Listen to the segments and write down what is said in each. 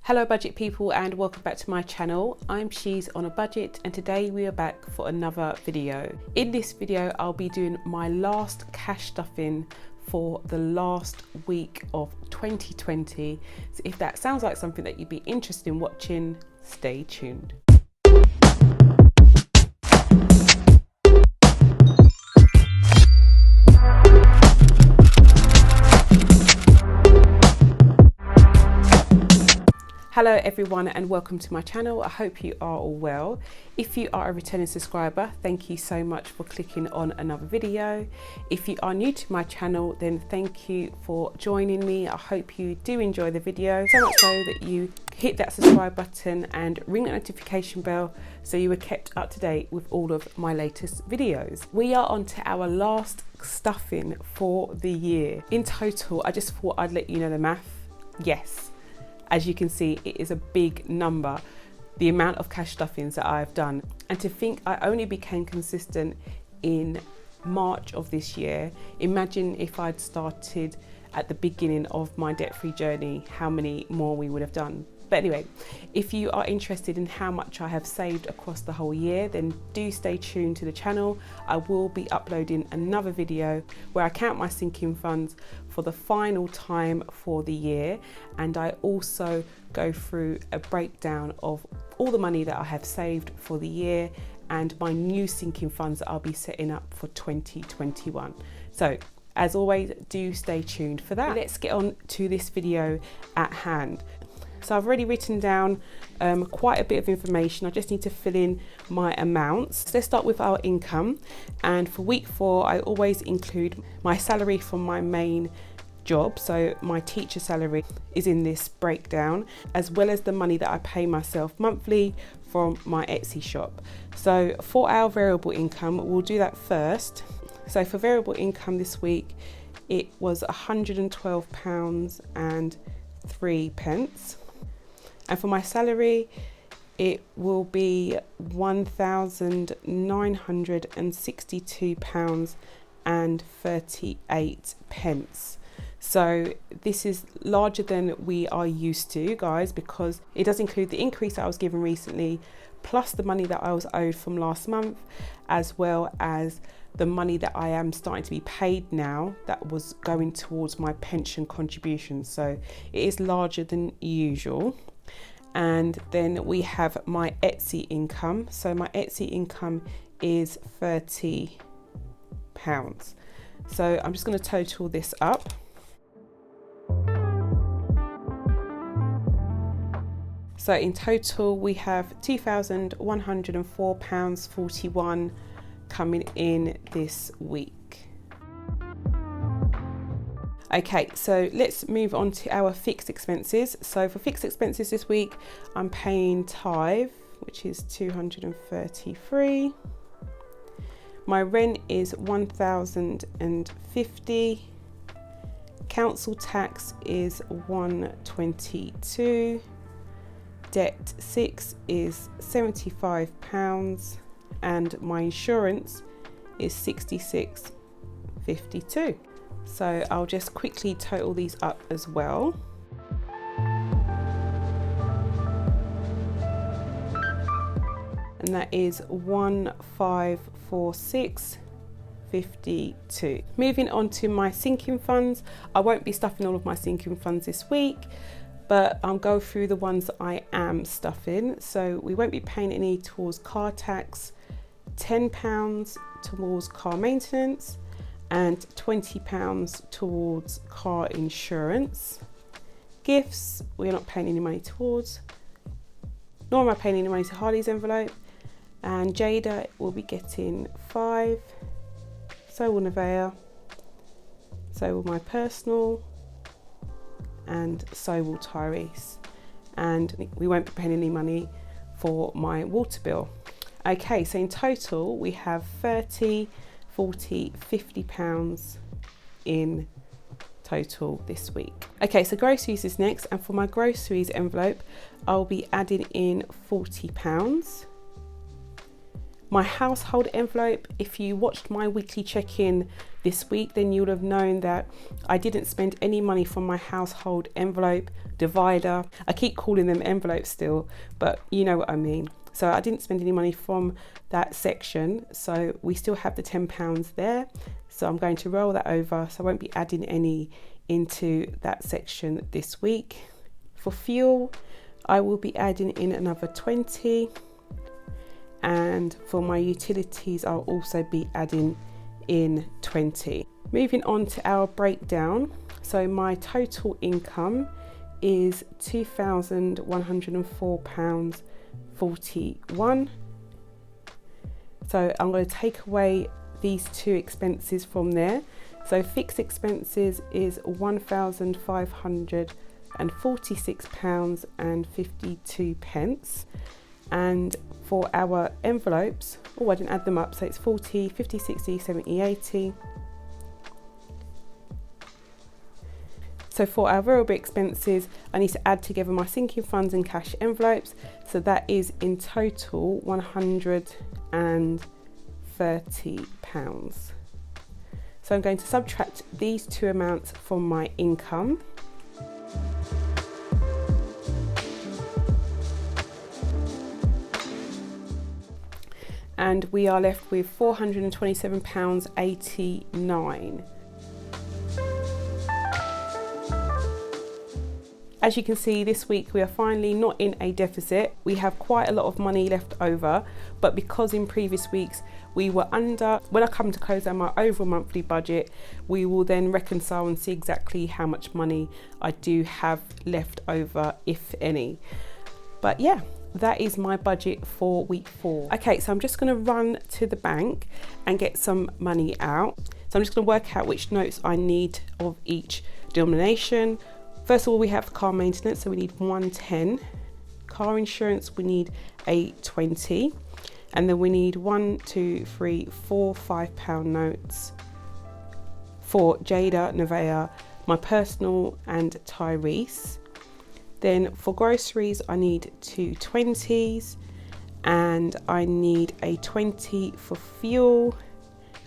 Hello budget people and welcome back to my channel. I'm She's on a Budget and today we are back for another video. In this video I'll be doing my last cash stuffing for the last week of 2020. So if that sounds like something that you'd be interested in watching, stay tuned. Hello everyone and welcome to my channel. I hope you are all well. If you are a returning subscriber, thank you so much for clicking on another video. If you are new to my channel, then thank you for joining me. I hope you do enjoy the video, so much so that you hit that subscribe button and ring the notification bell so you are kept up to date with all of my latest videos. We are on to our last stuffing for the year. In total, I just thought I'd let you know the math. Yes. As you can see, it is a big number, the amount of cash stuffings that I've done. And to think I only became consistent in March of this year, imagine if I'd started at the beginning of my debt-free journey, how many more we would have done. But anyway, if you are interested in how much I have saved across the whole year, then do stay tuned to the channel. I will be uploading another video where I count my sinking funds for the final time for the year, and I also go through a breakdown of all the money that I have saved for the year and my new sinking funds that I'll be setting up for 2021. So as always, do stay tuned for that. Let's get on to this video at hand. So I've already written down quite a bit of information. I just need to fill in my amounts. So let's start with our income. And for week 4, I always include my salary from my main job. So my teacher salary is in this breakdown, as well as the money that I pay myself monthly from my Etsy shop. So for our variable income, we'll do that first. So for variable income this week, it was £112.03. And for my salary, it will be £1,962.38. So this is larger than we are used to, guys, because it does include the increase that I was given recently, plus the money that I was owed from last month, as well as the money that I am starting to be paid now that was going towards my pension contribution. So it is larger than usual. And then we have my Etsy income. So my Etsy income is £30. So I'm just going to total this up. So in total, we have £2,104.41 coming in this week. Okay, so let's move on to our fixed expenses. So for fixed expenses this week, I'm paying tithe, which is £233. My rent is £1,050. Council tax is £122. Debt 6 is £75, and my insurance is £66.52. So I'll just quickly total these up as well. And that is 1546.52. Moving on to my sinking funds. I won't be stuffing all of my sinking funds this week, but I'll go through the ones that I am stuffing. So we won't be paying any towards car tax, £10 towards car maintenance, and £20 towards car insurance. Gifts, we're not paying any money towards, nor am I paying any money to Harley's envelope. And Jada will be getting 5, so will Nevaeh, so will my personal, and so will Tyrese. And we won't be paying any money for my water bill. Okay, so in total we have £30, £40, £50 in total this week. Okay, so groceries is next, and for my groceries envelope, I'll be adding in £40. My household envelope, if you watched my weekly check-in this week, then you would have known that I didn't spend any money from my household envelope divider. I keep calling them envelopes still, but you know what I mean. So I didn't spend any money from that section. So we still have the £10 there. So I'm going to roll that over. So I won't be adding any into that section this week. For fuel, I will be adding in another 20. And for my utilities, I'll also be adding in 20. Moving on to our breakdown. So my total income is £2,104.41. So I'm going to take away these two expenses from there. So fixed expenses is £1,546.52. And for our envelopes, oh, I didn't add them up, so it's 40, 50, 60, 70, 80. So for our variable expenses, I need to add together my sinking funds and cash envelopes. So that is in total £130. So I'm going to subtract these two amounts from my income. And we are left with £427.89. As you can see, this week we are finally not in a deficit. We have quite a lot of money left over, but because in previous weeks we were under, when I come to close down my overall monthly budget, we will then reconcile and see exactly how much money I do have left over, if any. But yeah, that is my budget for week 4. Okay, so I'm just going to run to the bank and get some money out. So I'm just going to work out which notes I need of each denomination. First of all, we have car maintenance, so we need 110. Car insurance, we need a 20. And then we need 1, 2, 3, 4 £5 notes for Jada, Nevaeh, my personal and Tyrese. Then for groceries, I need 2 20s and I need a 20 for fuel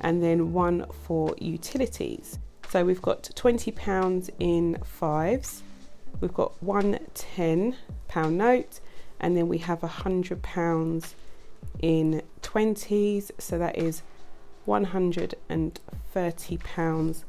and then 1 for utilities. So we've got £20 in 5s, we've got one £10 note, and then we have £100 in 20s. So that is £130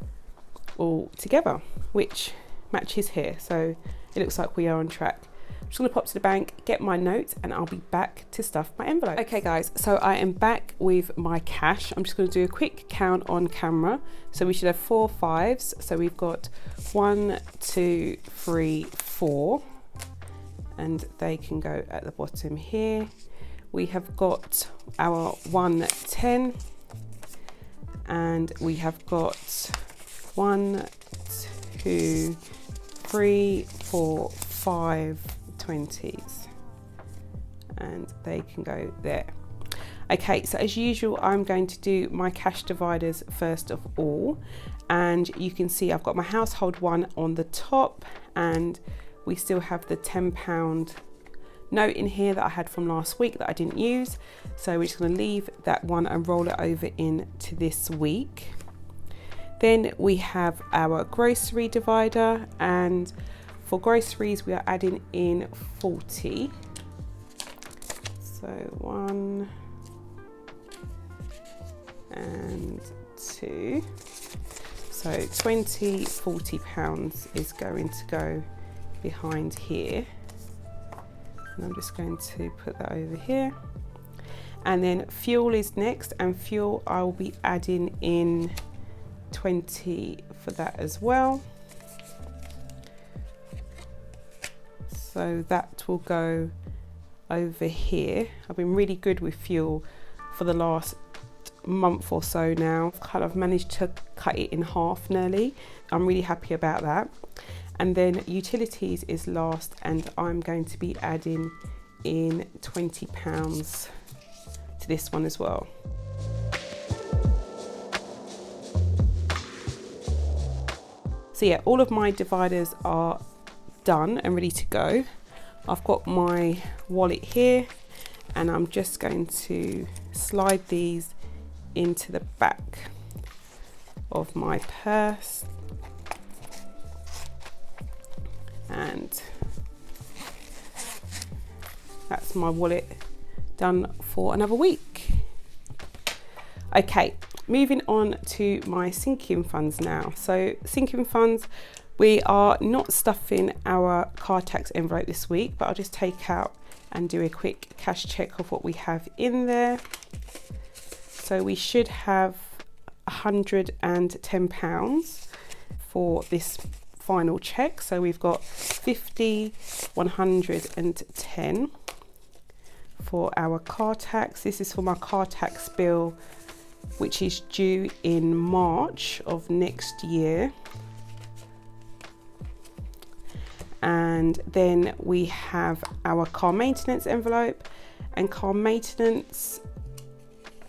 all together, which matches here. So it looks like we are on track. I'm just gonna pop to the bank, get my notes, and I'll be back to stuff my envelope. Okay guys, so I am back with my cash. I'm just gonna do a quick count on camera. So we should have 4 5s. So we've got 1, 2, 3, 4, and they can go at the bottom here. We have got our 110, and we have got 1, 2, 3, 4, 5 20s, and they can go there. Okay, so as usual, I'm going to do my cash dividers first of all, and you can see I've got my household one on the top, and we still have the £10 note in here that I had from last week that I didn't use. So we're just going to leave that one and roll it over into this week. Then we have our grocery divider, and for groceries we are adding in 40. So 1 and 2. So 20, £40 is going to go behind here. And I'm just going to put that over here. And then fuel is next, and fuel I will be adding in 20 for that as well. So that will go over here. I've been really good with fuel for the last month or so now. I've kind of managed to cut it in half nearly. I'm really happy about that. And then utilities is last, and I'm going to be adding in £20 to this one as well. So yeah, all of my dividers are done and ready to go. I've got my wallet here, and I'm just going to slide these into the back of my purse, and that's my wallet done for another week. Okay, moving on to my sinking funds now. So sinking funds, we are not stuffing our car tax envelope this week, but I'll just take out and do a quick cash check of what we have in there. So we should have £110 for this final check. So we've got 50, 110 for our car tax. This is for my car tax bill, which is due in March of next year. And then we have our car maintenance envelope, and car maintenance,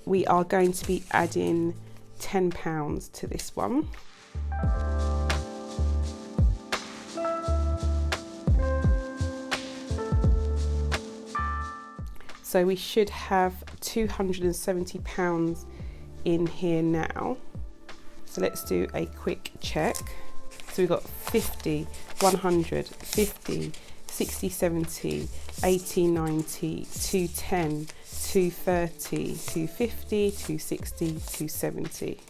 we are going to be adding £10 to this one. So we should have £270 in here now. So let's do a quick check. So we've got 50, 100, 50, 60, 70, 80, 90, 210, 230, 250, 260, 270.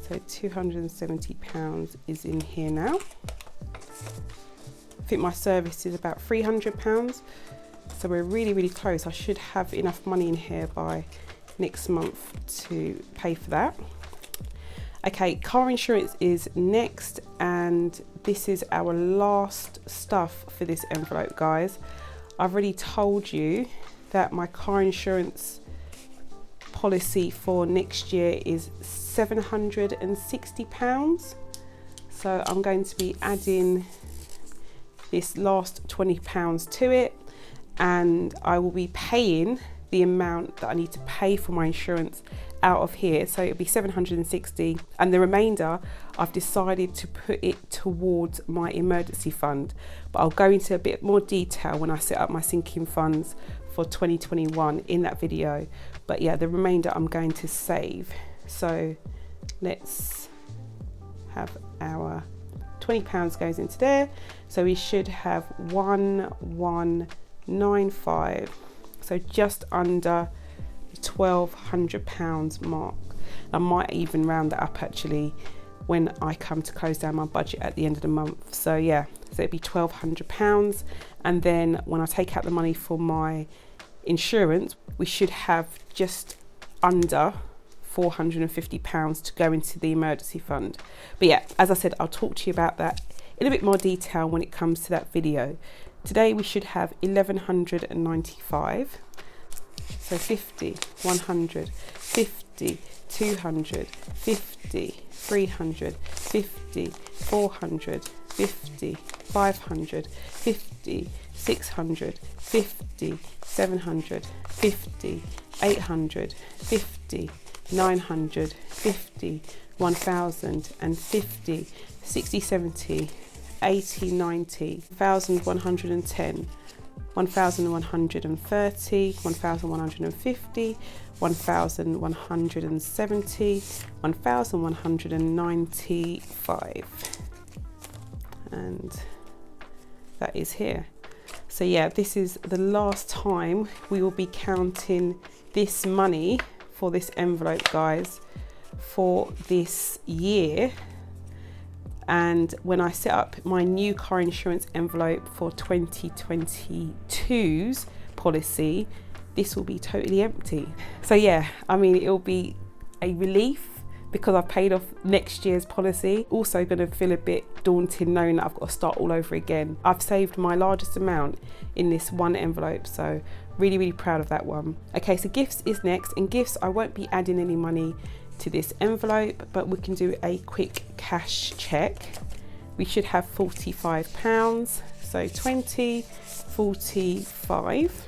So £270 is in here now. I think my service is about £300. So we're really close. I should have enough money in here by next month to pay for that. Okay, car insurance is next, and this is our last stuff for this envelope, guys. I've already told you that my car insurance policy for next year is £760. So I'm going to be adding this last £20 to it, and I will be paying the amount that I need to pay for my insurance out of here. So it'll be 760, and the remainder I've decided to put it towards my emergency fund, but I'll go into a bit more detail when I set up my sinking funds for 2021 in that video. But yeah, the remainder I'm going to save. So let's have our £20 goes into there. So we should have 1195, so just under £1,200 mark. I might even round that up actually when I come to close down my budget at the end of the month. So yeah, so it'd be £1,200, and then when I take out the money for my insurance, we should have just under £450 to go into the emergency fund. But yeah, as I said, I'll talk to you about that in a bit more detail when it comes to that video. Today we should have 1195. So 50, 100, 50, 200, 50, 300, 50, 400, 50, 500, 50, 600, 50, 700, 50, 800, 50, 900, 50, 1050, 60, 70, 80, 90, 1110, 1130, 1150, 1170, 1195, and that is here. So yeah, this is the last time we will be counting this money for this envelope, guys, for this year. And when I set up my new car insurance envelope for 2022's policy, this will be totally empty. So yeah, I mean, it'll be a relief because I've paid off next year's policy. Also going to feel a bit daunting knowing that I've got to start all over again. I've saved my largest amount in this one envelope, so really proud of that one. Okay, so gifts is next, and gifts, I won't be adding any money to this envelope, but we can do a quick cash check. We should have £45, so 20, 45,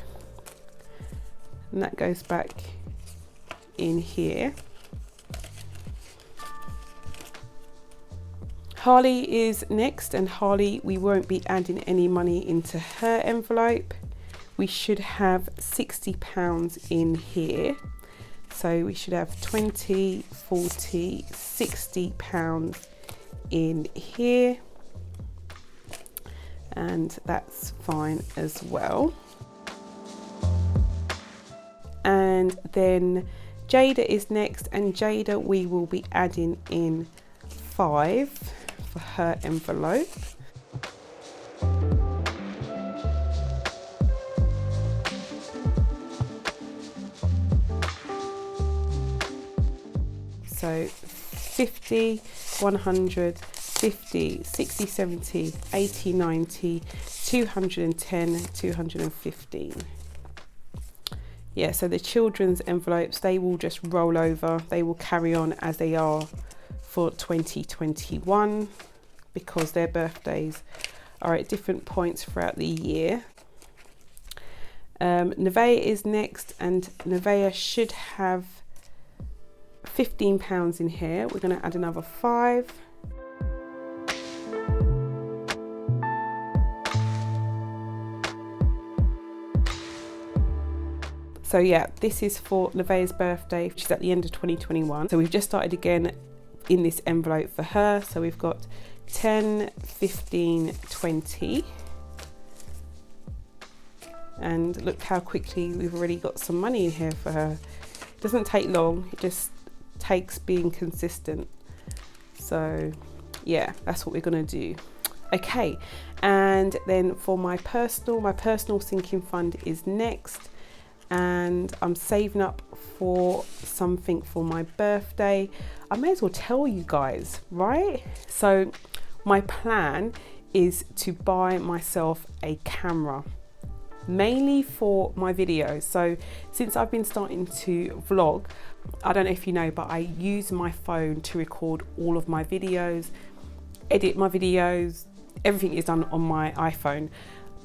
and that goes back in here. Harley is next, and Harley, we won't be adding any money into her envelope. we should have £60 in here. So we should have 20, 40, £60 in here. And that's fine as well. And then Jada is next, and Jada we will be adding in 5 for her envelope. So 50, 100, 50, 60, 70, 80, 90, 210, 215. Yeah, so the children's envelopes, they will just roll over. They will carry on as they are for 2021 because their birthdays are at different points throughout the year. Nevaeh is next, and Nevaeh should have £15 in here. We're going to add another 5. So yeah, this is for Nevaeh's birthday, which is at the end of 2021. So we've just started again in this envelope for her. So we've got 10, 15, 20. And look how quickly we've already got some money in here for her. It doesn't take long, it just takes being consistent. So yeah, that's what we're gonna do. Okay, and then for my personal sinking fund is next. And I'm saving up for something for my birthday. I may as well tell you guys, right? So my plan is to buy myself a camera, mainly for my videos. So since I've been starting to vlog, I don't know if you know, but I use my phone to record all of my videos, edit my videos, everything is done on my iPhone.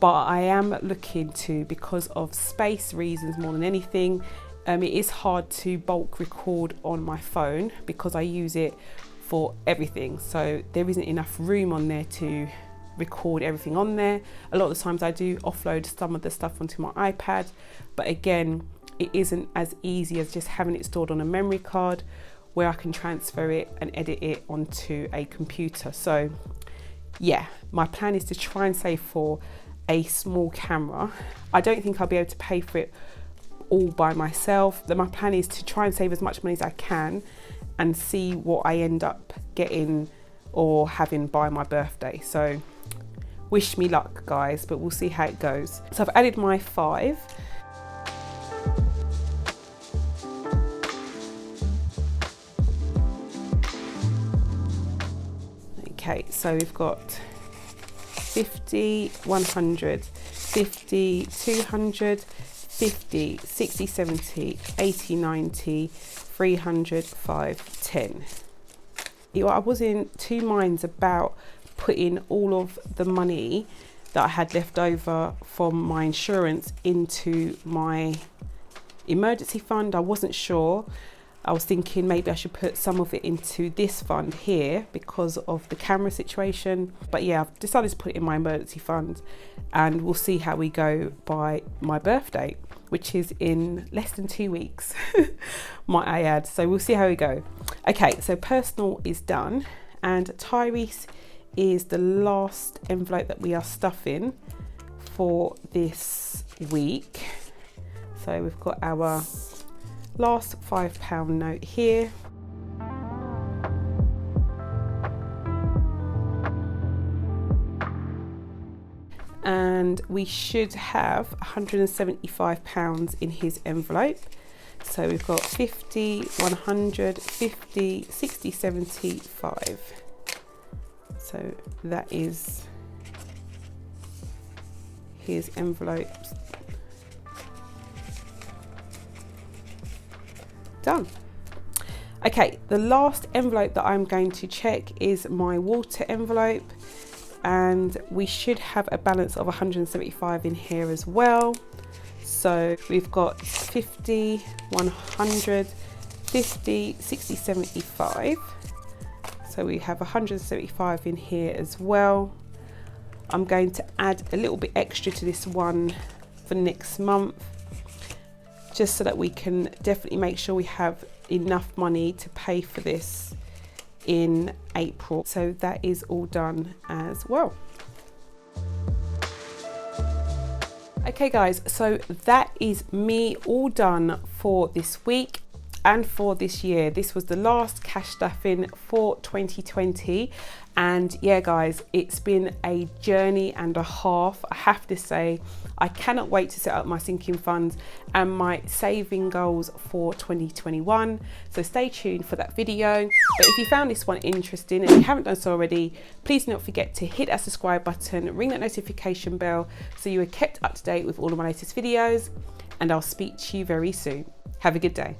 But I am looking to, because of space reasons more than anything, it is hard to bulk record on my phone because I use it for everything. So there isn't enough room on there to record everything on there. A lot of the times I do offload some of the stuff onto my iPad, but again, it isn't as easy as just having it stored on a memory card where I can transfer it and edit it onto a computer. So yeah, my plan is to try and save for a small camera. I don't think I'll be able to pay for it all by myself. My plan is to try and save as much money as I can and see what I end up getting or having by my birthday. So wish me luck, guys, but we'll see how it goes. So I've added my 5. Okay, so we've got 50, 100, 50, 200, 50, 60, 70, 80, 90, 300, 5, 10. I was in 2 minds about putting all of the money that I had left over from my insurance into my emergency fund. I wasn't sure. I was thinking maybe I should put some of it into this fund here because of the camera situation. But yeah, I've decided to put it in my emergency fund, and we'll see how we go by my birthday, which is in less than 2 weeks, might I add. So we'll see how we go. Okay, so personal is done, and Tyrese is the last envelope that we are stuffing for this week. So we've got our last £5 note here. And we should have £175 in his envelope. So we've got 50, 100, 50, 60, 70, 5. So that is his envelope. Done. Okay, the last envelope that I'm going to check is my water envelope, and we should have a balance of 175 in here as well. So we've got 50, 100, 50, 60, 75. So we have 175 in here as well. I'm going to add a little bit extra to this one for next month, just so that we can definitely make sure we have enough money to pay for this in April. So that is all done as well. Okay guys, so that is me all done for this week and for this year. This was the last cash stuffing for 2020, and yeah guys, it's been a journey and a half. I have to say, I cannot wait to set up my sinking funds and my saving goals for 2021, so stay tuned for that video. But if you found this one interesting and you haven't done so already, please do not forget to hit that subscribe button, ring that notification bell so you are kept up to date with all of my latest videos, and I'll speak to you very soon. Have a good day.